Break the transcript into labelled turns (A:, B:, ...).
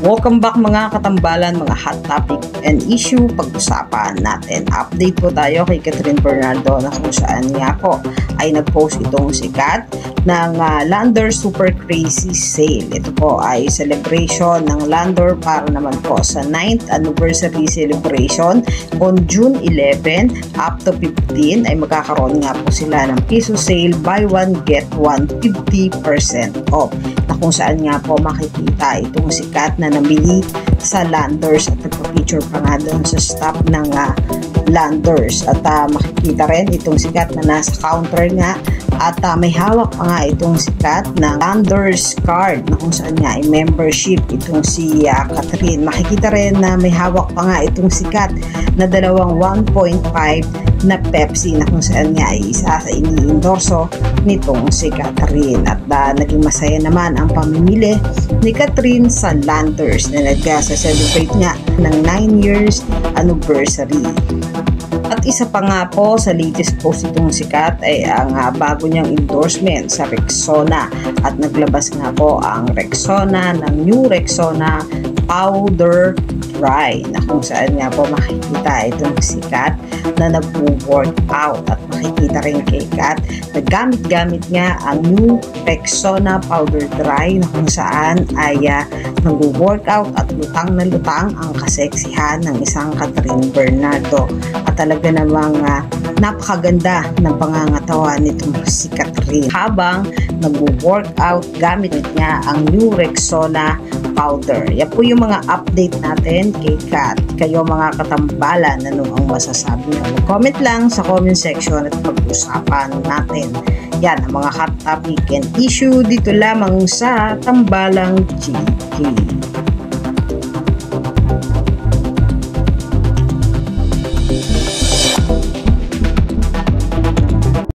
A: Welcome back mga katambalan, mga hot topic and issue pag-usapan natin. Update po tayo kay Catherine Bernardo na kung saan nga po ay nag-post itong sikat ng Landor Super Crazy Sale. Ito po ay celebration ng Landor para naman po sa 9th anniversary celebration on June 11 up to 15 ay magkakaroon nga po sila ng piso sale, buy one get one 50% off, na kung saan nga po makikita itong sikat na namili sa Landors at nagpa-feature pa nga doon sa stop ng Landors at makikita rin itong sikat na nasa counter nga at may hawak pa nga itong sikat na Landors card na kung saan nga ay membership itong si Catherine. Makikita rin na may hawak pa nga itong sikat na dalawang 1.5 na Pepsi na kung saan nga ay isa sa ini-endorso nitong si Catherine. At naging masaya naman ang pamimili ni Catherine sa Landors na nag-celebrate nga ng 9 years anniversary. At isa pa nga po sa latest post itong sikat ay ang bago niyang endorsement sa Rexona at naglabas nga po ang Rexona ng new Rexona Powder Dry na kung saan nga po makikita itong sikat na nag-workout at makikita rin kay Kat na gamit-gamit nga ang new Rexona Powder Dry na kung saan ay nag-workout at lutang na lutang ang kaseksihan ng isang Catherine Bernardo at talaga namang napakaganda ng pangangatawan nitong si Catherine habang nag-workout gamit niya ang new Rexona powder. Yan po yung mga update natin kay Kat. Kayo mga katambalan, ano ang masasabi nyo? Comment lang sa comment section at pag-usapan natin. Yan ang mga hot topic and issue dito lamang sa Tambalang GK.